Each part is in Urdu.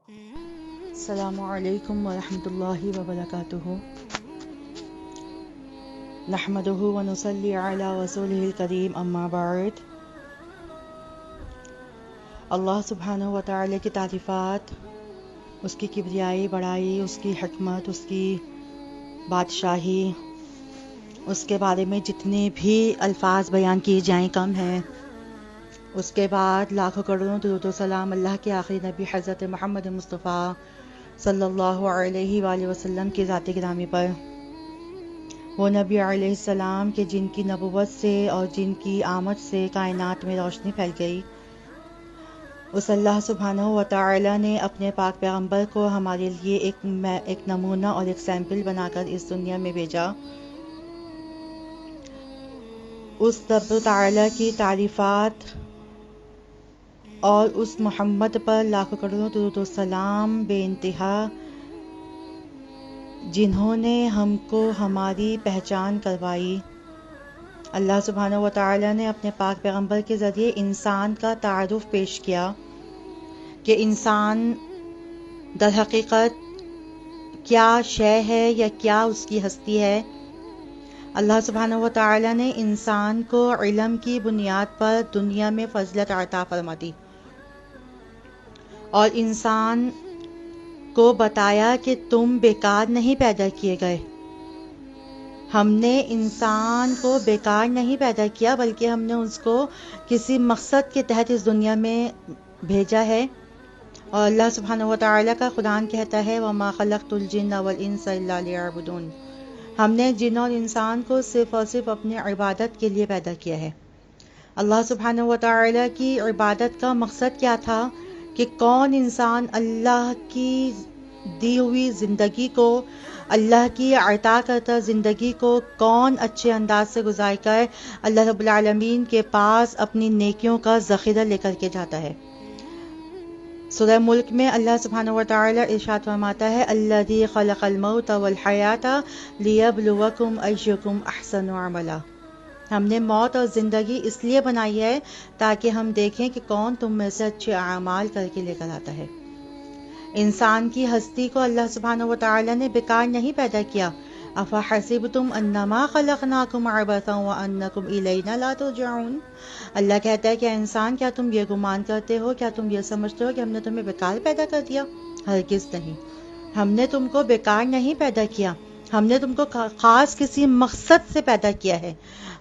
السلام علیکم ورحمۃ اللہ وبرکاتہ۔ نحمده ونصلی علی رسولہ الکریم، اما بعد۔ اللہ سبحانہ و تعالی کی تعریفات، اس کی کبریائی، بڑائی، اس کی حکمت، اس کی بادشاہی، اس کے بارے میں جتنے بھی الفاظ بیان کیے جائیں کم ہیں۔ اس کے بعد لاکھوں کروڑوں درود و سلام اللہ کے آخری نبی حضرت محمد مصطفیٰ صلی اللہ علیہ وآلہ وسلم کی ذات گرامی پر، وہ نبی علیہ السلام کے جن کی نبوت سے اور جن کی آمد سے کائنات میں روشنی پھیل گئی۔ اس اللہ سبحانہ و تعالی نے اپنے پاک پیغمبر کو ہمارے لیے ایک نمونہ اور ایک سیمپل بنا کر اس دنیا میں بھیجا۔ اس رب تعالی کی تعریفات اور اس محمد پر لاکھوں کروڑوں درود و سلام بے انتہا، جنہوں نے ہم کو ہماری پہچان کروائی۔ اللہ سبحانہ و تعالی نے اپنے پاک پیغمبر کے ذریعے انسان کا تعارف پیش کیا کہ انسان در حقیقت کیا شے ہے یا کیا اس کی ہستی ہے۔ اللہ سبحانہ و تعالی نے انسان کو علم کی بنیاد پر دنیا میں فضیلت عطا فرما دی اور انسان کو بتایا کہ تم بیکار نہیں پیدا کیے گئے۔ ہم نے انسان کو بیکار نہیں پیدا کیا، بلکہ ہم نے اس کو کسی مقصد کے تحت اس دنیا میں بھیجا ہے۔ اور اللہ سبحانہ و تعالیٰ کا قرآن کہتا ہے وَمَا خَلَقْتُ الْجِنَّ وَالْإِنسَ إِلَّا لِيَعْبُدُونِ، ہم نے جن اور انسان کو صرف اور صرف اپنی عبادت کے لیے پیدا کیا ہے۔ اللہ سبحانہ و تعالیٰ کی عبادت کا مقصد کیا تھا کہ کون انسان اللہ کی دی ہوئی زندگی کو، اللہ کی عطا کرتا زندگی کو کون اچھے انداز سے گزار کر اللہ رب العالمین کے پاس اپنی نیکیوں کا ذخیرہ لے کر کے جاتا ہے۔ سورہ ملک میں اللہ سبحانہ و تعالی ارشاد فرماتا ہے الذی خلق الموت والحیات لیبلوکم ایکم احسن عملا، ہم نے موت اور زندگی اس لیے بنائی ہے تاکہ ہم دیکھیں کہ کون تم میں سے اچھے اعمال کر کے لے کر آتا ہے۔ انسان کی ہستی کو اللہ سبحانہ و تعالی نے بیکار نہیں پیدا کیا۔ افحسبتم انما خلقناکم عبثا وانکم الینا لا ترجعون، اللہ کہتا ہے کہ انسان کیا تم یہ گمان کرتے ہو، کیا تم یہ سمجھتے ہو کہ ہم نے تمہیں بیکار پیدا کر دیا؟ ہرگز نہیں، ہم نے تم کو بیکار نہیں پیدا کیا، ہم نے تم کو خاص کسی مقصد سے پیدا کیا ہے۔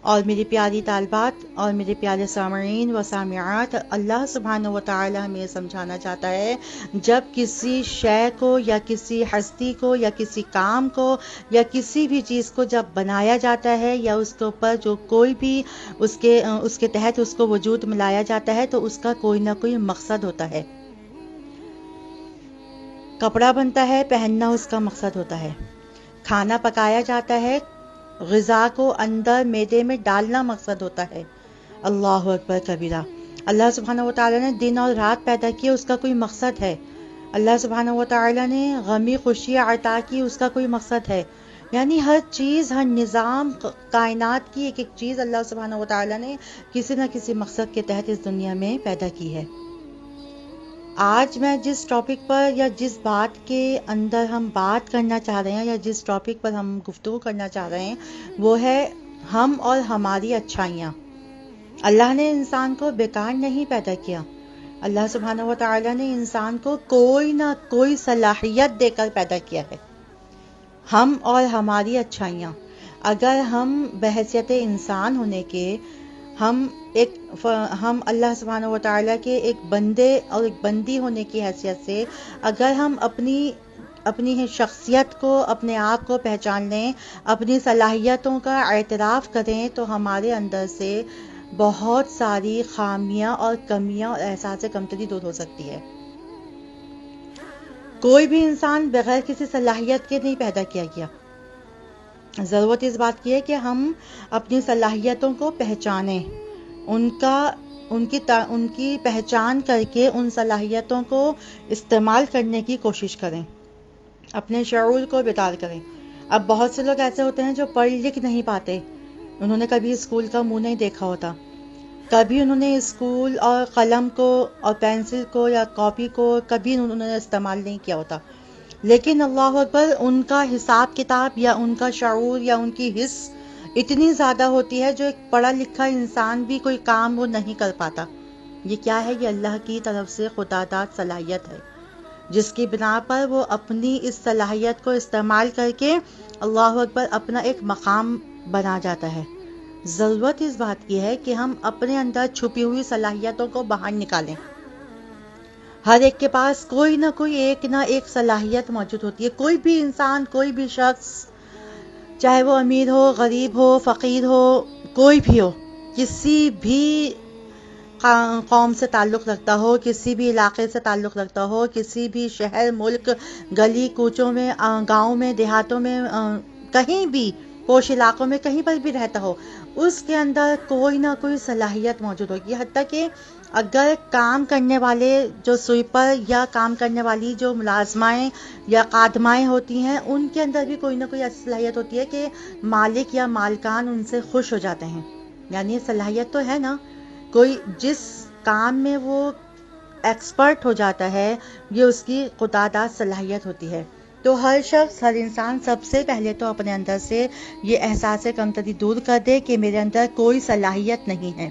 اور میری پیاری طالبات اور میرے پیارے سامعین و سامعات، اللہ سبحانہ و تعالی ہمیں یہ سمجھانا چاہتا ہے جب کسی شے کو یا کسی ہستی کو یا کسی کام کو یا کسی بھی چیز کو جب بنایا جاتا ہے یا اس کے اوپر جو کوئی بھی اس کے تحت اس کو وجود ملایا جاتا ہے تو اس کا کوئی نہ کوئی مقصد ہوتا ہے۔ کپڑا بنتا ہے، پہننا اس کا مقصد ہوتا ہے۔ کھانا پکایا جاتا ہے، غذا کو اندر معدے میں ڈالنا مقصد ہوتا ہے۔ اللہ اکبر کبیرہ۔ اللہ سبحانہ و تعالیٰ نے دن اور رات پیدا کی، اس کا کوئی مقصد ہے۔ اللہ سبحانہ و تعالیٰ نے غمی خوشی عطا کی، اس کا کوئی مقصد ہے۔ یعنی ہر چیز، ہر نظام کائنات کی ایک ایک چیز اللہ سبحانہ و تعالیٰ نے کسی نہ کسی مقصد کے تحت اس دنیا میں پیدا کی ہے۔ آج میں جس ٹاپک پر یا جس بات کے اندر ہم بات کرنا چاہ رہے ہیں یا جس ٹاپک پر ہم گفتگو کرنا چاہ رہے ہیں وہ ہے ہم اور ہماری اچھائیاں۔ اللہ نے انسان کو بیکار نہیں پیدا کیا۔ اللہ سبحانہ و تعالیٰ نے انسان کو کوئی نہ کوئی صلاحیت دے کر پیدا کیا ہے۔ ہم اور ہماری اچھائیاں، اگر ہم بحیثیت انسان ہونے کے ہم اللہ سبحانہ و تعالیٰ کے ایک بندے اور ایک بندی ہونے کی حیثیت سے اگر ہم اپنی شخصیت کو، اپنے آپ کو پہچان لیں، اپنی صلاحیتوں کا اعتراف کریں تو ہمارے اندر سے بہت ساری خامیاں اور کمیاں اور احساس کمتری دور ہو سکتی ہے۔ کوئی بھی انسان بغیر کسی صلاحیت کے نہیں پیدا کیا گیا۔ ضرورت اس بات کی ہے کہ ہم اپنی صلاحیتوں کو پہچانیں، ان کی پہچان کر کے ان صلاحیتوں کو استعمال کرنے کی کوشش کریں، اپنے شعور کو بیدار کریں۔ اب بہت سے لوگ ایسے ہوتے ہیں جو پڑھ لکھ نہیں پاتے، انہوں نے کبھی اسکول کا منہ نہیں دیکھا ہوتا، کبھی انہوں نے اسکول اور قلم کو اور پینسل کو یا کاپی کو کبھی انہوں نے استعمال نہیں کیا ہوتا، لیکن اللہ اکبر ان کا حساب کتاب یا ان کا شعور یا ان کی حس اتنی زیادہ ہوتی ہے جو ایک پڑھا لکھا انسان بھی کوئی کام وہ نہیں کر پاتا۔ یہ کیا ہے؟ یہ اللہ کی طرف سے خدا داد صلاحیت ہے، جس کی بنا پر وہ اپنی اس صلاحیت کو استعمال کر کے اللہ اکبر اپنا ایک مقام بنا جاتا ہے۔ ضرورت اس بات کی ہے کہ ہم اپنے اندر چھپی ہوئی صلاحیتوں کو باہر نکالیں۔ ہر ایک کے پاس کوئی نہ ایک صلاحیت موجود ہوتی ہے۔ کوئی بھی انسان، کوئی بھی شخص، چاہے وہ امیر ہو، غریب ہو، فقیر ہو، کوئی بھی ہو، کسی بھی قوم سے تعلق رکھتا ہو، کسی بھی علاقے سے تعلق رکھتا ہو، کسی بھی شہر، ملک، گلی کوچوں میں، گاؤں میں، دیہاتوں میں، کہیں بھی پوش علاقوں میں کہیں پر بھی رہتا ہو، اس کے اندر کوئی نہ کوئی صلاحیت موجود ہوگی۔ حتیٰ کہ اگر کام کرنے والے جو سویپر یا کام کرنے والی جو ملازمائیں یا خادمائیں ہوتی ہیں، ان کے اندر بھی کوئی نہ کوئی ایسی صلاحیت ہوتی ہے کہ مالک یا مالکان ان سے خوش ہو جاتے ہیں۔ یعنی صلاحیت تو ہے نا، کوئی جس کام میں وہ ایکسپرٹ ہو جاتا ہے، یہ اس کی خدا داد صلاحیت ہوتی ہے۔ تو ہر شخص، ہر انسان سب سے پہلے تو اپنے اندر سے یہ احساس کمتری دور کر دے کہ میرے اندر کوئی صلاحیت نہیں ہے،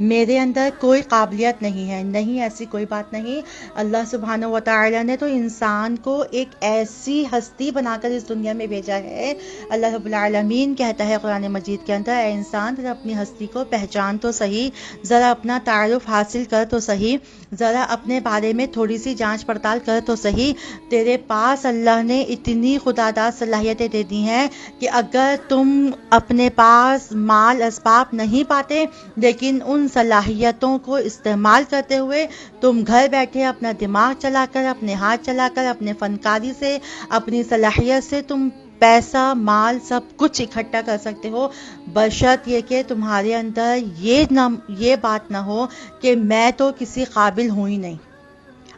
میرے اندر کوئی قابلیت نہیں ہے۔ نہیں، ایسی کوئی بات نہیں۔ اللہ سبحانہ و تعالی نے تو انسان کو ایک ایسی ہستی بنا کر اس دنیا میں بھیجا ہے۔ اللہ رب العالمین کہتا ہے قرآن مجید کے اندر، اے انسان ذرا اپنی ہستی کو پہچان تو صحیح، ذرا اپنا تعارف حاصل کر تو صحیح، ذرا اپنے بارے میں تھوڑی سی جانچ پڑتال کر تو صحیح۔ تیرے پاس اللہ نے اتنی خداداد صلاحیتیں دے دی ہیں کہ اگر تم اپنے پاس مال اسباب نہیں پاتے، لیکن ان صلاحیتوں کو استعمال کرتے ہوئے تم گھر بیٹھے اپنا دماغ چلا کر، اپنے ہاتھ چلا کر، اپنے فنکاری سے، اپنی صلاحیت سے تم پیسہ، مال، سب کچھ اکٹھا کر سکتے ہو، بشرط یہ کہ تمہارے اندر یہ بات نہ ہو کہ میں تو کسی قابل ہوں ہی نہیں۔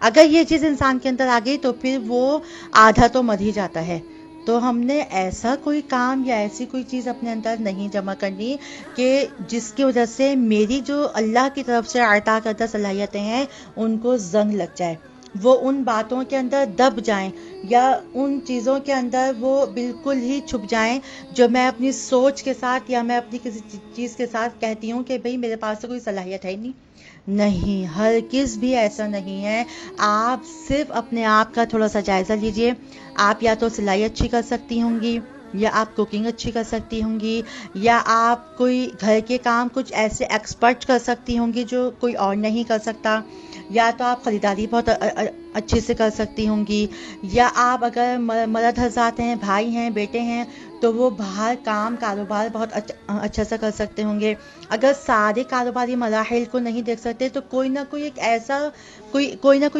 اگر یہ چیز انسان کے اندر آ گئی تو پھر وہ آدھا تو مر ہی جاتا ہے۔ تو ہم نے ایسا کوئی کام یا ایسی کوئی چیز اپنے اندر نہیں جمع کرنی کہ جس کی وجہ سے میری جو اللہ کی طرف سے عطا کردہ صلاحیتیں ہیں ان کو زنگ لگ جائے، وہ ان باتوں کے اندر دب جائیں، یا ان چیزوں کے اندر وہ بالکل ہی چھپ جائیں جو میں اپنی سوچ کے ساتھ یا میں اپنی کسی چیز کے ساتھ کہتی ہوں کہ بھئی میرے پاس تو کوئی صلاحیت ہے ہی نہیں۔ ہرگز بھی ایسا نہیں ہے۔ آپ صرف اپنے آپ کا تھوڑا سا جائزہ لیجئے۔ آپ یا تو سلائی اچھی کر سکتی ہوں گی، یا آپ کوکنگ اچھی کر سکتی ہوں گی، یا آپ کوئی گھر کے کام کچھ ایسے ایکسپرٹ کر سکتی ہوں گی جو کوئی اور نہیں کر سکتا، یا تو آپ خریداری بہت اچھے سے کر سکتی ہوں گی، یا آپ اگر مرد حضرات ہیں، بھائی ہیں، بیٹے ہیں، تو وہ باہر کاروبار بہت اچھا سا کر سکتے ہوں گے۔ اگر سارے کاروباری مراحل کو نہیں دیکھ سکتے تو کوئی نہ کوئی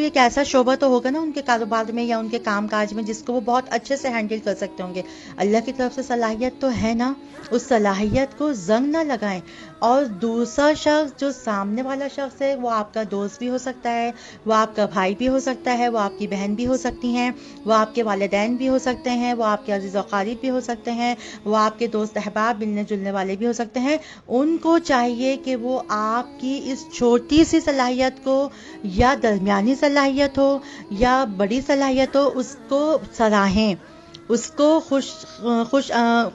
ایک ایسا شعبہ تو ہوگا نا ان کے کاروبار میں یا ان کے کام کاج میں جس کو وہ بہت اچھے سے ہینڈل کر سکتے ہوں گے۔ اللہ کی طرف سے صلاحیت تو ہے نا، اس صلاحیت کو زنگ نہ لگائیں۔ اور دوسرا شخص جو سامنے والا شخص ہے وہ آپ کا دوست بھی ہو سکتا ہے، وہ آپ کا بھائی بھی ہو سکتا ہے، وہ آپ کی بہن بھی ہو سکتی ہیں، وہ آپ کے والدین بھی ہو سکتے ہیں، وہ آپ کے عزیز و اقارب بھی ہو سکتے ہیں، وہ آپ کے دوست احباب ملنے جلنے والے بھی ہو سکتے ہیں۔ ان کو چاہیے کہ وہ آپ کی اس چھوٹی سی صلاحیت کو، یا درمیانی صلاحیت ہو یا بڑی صلاحیت ہو، اس کو سراہیں، اس کو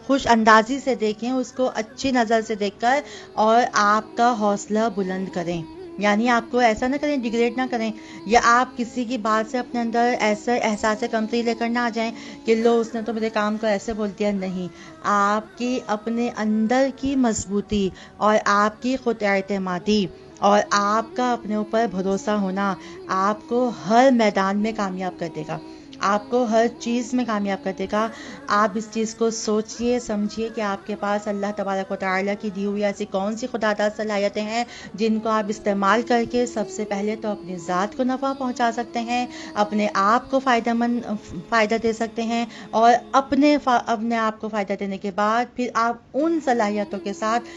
خوش اندازی سے دیکھیں، اس کو اچھی نظر سے دیکھ کر اور آپ کا حوصلہ بلند کریں۔ یعنی آپ کو ایسا نہ کریں، ڈیگریڈ نہ کریں، یا آپ کسی کی بات سے اپنے اندر ایسا احساس کمتری لے کر نہ آ جائیں کہ لو اس نے تو میرے کام کو ایسے بول دیا۔ نہیں، آپ کی اپنے اندر کی مضبوطی اور آپ کی خود اعتمادی اور آپ کا اپنے اوپر بھروسہ ہونا آپ کو ہر میدان میں کامیاب کر دے گا، آپ کو ہر چیز میں کامیاب کر دے گا۔ آپ اس چیز کو سوچئے سمجھیے کہ آپ کے پاس اللہ تبارک و تعالیٰ کی دی ہوئی ایسی کون سی خداداد صلاحیتیں ہیں جن کو آپ استعمال کر کے سب سے پہلے تو اپنی ذات کو نفع پہنچا سکتے ہیں، اپنے آپ کو فائدہ دے سکتے ہیں، اور اپنے آپ کو فائدہ دینے کے بعد پھر آپ ان صلاحیتوں کے ساتھ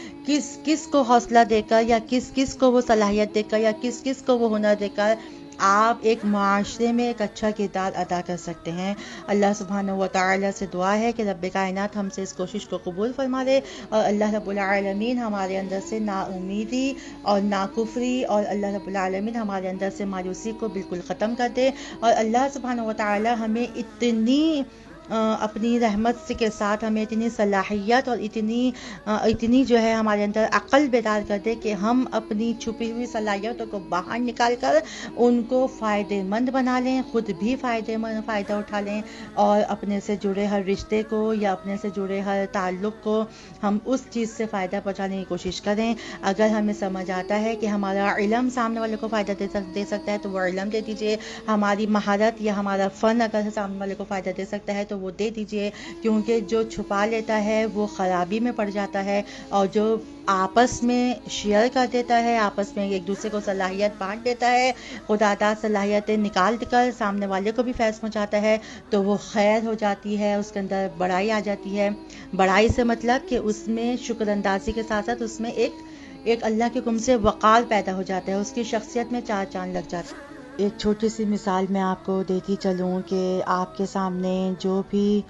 کس کو حوصلہ دے کر، یا کس کو وہ صلاحیت دے کر، یا کس کو وہ ہنر دے کر آپ ایک معاشرے میں ایک اچھا کردار ادا کر سکتے ہیں۔ اللہ سبحانہ و تعالیٰ سے دعا ہے کہ رب کائنات ہم سے اس کوشش کو قبول فرما دے، اور اللہ رب العالمین ہمارے اندر سے نا امیدی اور ناکفری اور اللہ رب العالمین ہمارے اندر سے مایوسی کو بالکل ختم کر دے، اور اللہ سبحانہ و تعالیٰ ہمیں اتنی اپنی رحمت کے ساتھ ہمیں اتنی صلاحیت اور اتنی جو ہے ہمارے اندر عقل بیدار کر دے کہ ہم اپنی چھپی ہوئی صلاحیتوں کو باہر نکال کر ان کو فائدے مند بنا لیں، خود بھی فائدہ اٹھا لیں، اور اپنے سے جڑے ہر رشتے کو یا اپنے سے جڑے ہر تعلق کو ہم اس چیز سے فائدہ پہنچانے کی کوشش کریں۔ اگر ہمیں سمجھ آتا ہے کہ ہمارا علم سامنے والے کو فائدہ دے سکتا ہے تو وہ علم دے دیجئے، ہماری مہارت یا ہمارا فن اگر سامنے والے کو فائدہ دے سکتا ہے تو وہ دے دیجئے، کیونکہ جو چھپا لیتا ہے وہ خرابی میں پڑ جاتا ہے، اور جو آپس میں شیئر کر دیتا ہے، آپس میں ایک دوسرے کو صلاحیت بانٹ دیتا ہے، خدا داد صلاحیتیں نکال کر سامنے والے کو بھی فیض پہنچاتا ہے، تو وہ خیر ہو جاتی ہے، اس کے اندر بڑائی آ جاتی ہے۔ بڑائی سے مطلب کہ اس میں شکر اندازی کے ساتھ ساتھ اس میں ایک اللہ کے حکم سے وقار پیدا ہو جاتا ہے، اس کی شخصیت میں چار چاند لگ جاتا ہے۔ ایک چھوٹی سی مثال میں آپ کو دیتی چلوں کہ آپ کے سامنے جو بھی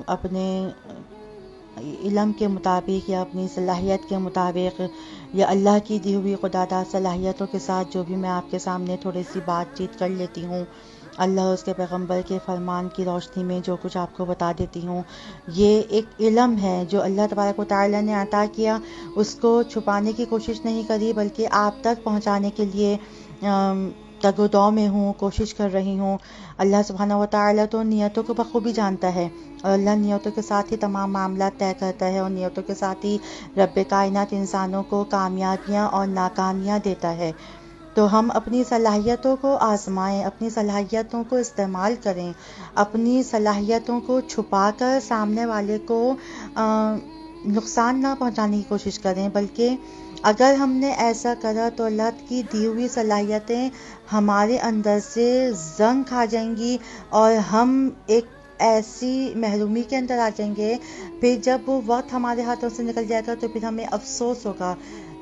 اپنے علم کے مطابق یا اپنی صلاحیت کے مطابق یا اللہ کی دی ہوئی خدا داد صلاحیتوں کے ساتھ جو بھی میں آپ کے سامنے تھوڑی سی بات چیت کر لیتی ہوں، اللہ اس کے پیغمبر کے فرمان کی روشنی میں جو کچھ آپ کو بتا دیتی ہوں، یہ ایک علم ہے جو اللہ تبارک و تعالیٰ نے عطا کیا، اس کو چھپانے کی کوشش نہیں کری بلکہ آپ تک پہنچانے کے لیے تگ و دو میں ہوں، کوشش کر رہی ہوں۔ اللہ سبحانہ و تعالیٰ تو نیتوں کو بخوبی جانتا ہے، اور اللہ نیتوں کے ساتھ ہی تمام معاملات طے کرتا ہے، اور نیتوں کے ساتھ ہی رب کائنات انسانوں کو کامیابیاں اور ناکامیاں دیتا ہے۔ تو ہم اپنی صلاحیتوں کو آزمائیں، اپنی صلاحیتوں کو استعمال کریں، اپنی صلاحیتوں کو چھپا کر سامنے والے کو نقصان نہ پہنچانے کی کوشش کریں، بلکہ اگر ہم نے ایسا کرا تو اللہ کی دی ہوئی صلاحیتیں ہمارے اندر سے زنگ کھا جائیں گی، اور ہم ایک ایسی محرومی کے اندر آ جائیں گے، پھر جب وہ وقت ہمارے ہاتھوں سے نکل جائے گا تو پھر ہمیں افسوس ہوگا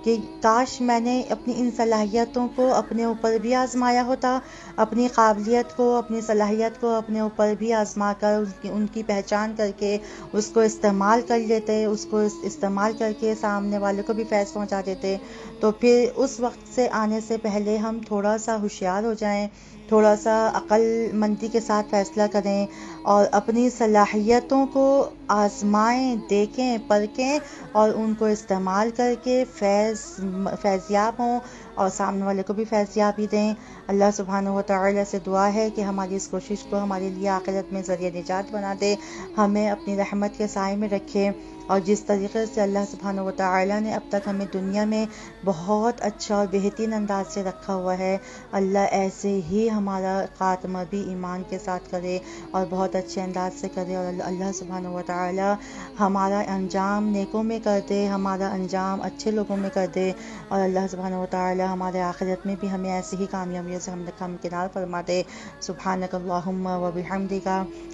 کہ کاش میں نے اپنی ان صلاحیتوں کو اپنے اوپر بھی آزمایا ہوتا، اپنی قابلیت کو، اپنی صلاحیت کو اپنے اوپر بھی آزما کر ان کی پہچان کر کے اس کو استعمال کر لیتے، اس کو استعمال کر کے سامنے والے کو بھی فیض پہنچا دیتے۔ تو پھر اس وقت سے آنے سے پہلے ہم تھوڑا سا ہوشیار ہو جائیں، تھوڑا سا عقل مندی کے ساتھ فیصلہ کریں، اور اپنی صلاحیتوں کو آزمائیں، دیکھیں، پرکھیں، اور ان کو استعمال کر کے فیضیاب ہوں، اور سامنے والے کو بھی فیضیابی دیں۔ اللہ سبحانہ و تعالیٰ سے دعا ہے کہ ہماری اس کوشش کو ہمارے لیے آخرت میں ذریعہ نجات بنا دے، ہمیں اپنی رحمت کے سائے میں رکھے، اور جس طریقے سے اللہ سبحانہ و تعالیٰ نے اب تک ہمیں دنیا میں بہت اچھا اور بہترین انداز سے رکھا ہوا ہے، اللہ ایسے ہی ہمارا خاتمہ بھی ایمان کے ساتھ کرے اور بہت اچھے انداز سے کرے، اور اللہ سبحانہ و تعالیٰ ہمارا انجام نیکوں میں کر دے، ہمارا انجام اچھے لوگوں میں کر دے، اور اللہ سبحانہ و تعالیٰ ہمارے آخرت میں بھی ہمیں ایسی ہی کامیابیوں سے ہمکنار فرما دے۔ سبحانک اللہم و بحمدک،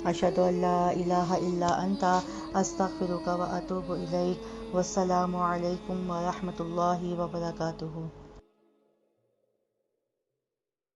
اشہد ان لا الہ الا انت، استغفرک و اتوب الیک۔ والسلام علیکم ورحمۃ اللہ وبرکاتہ۔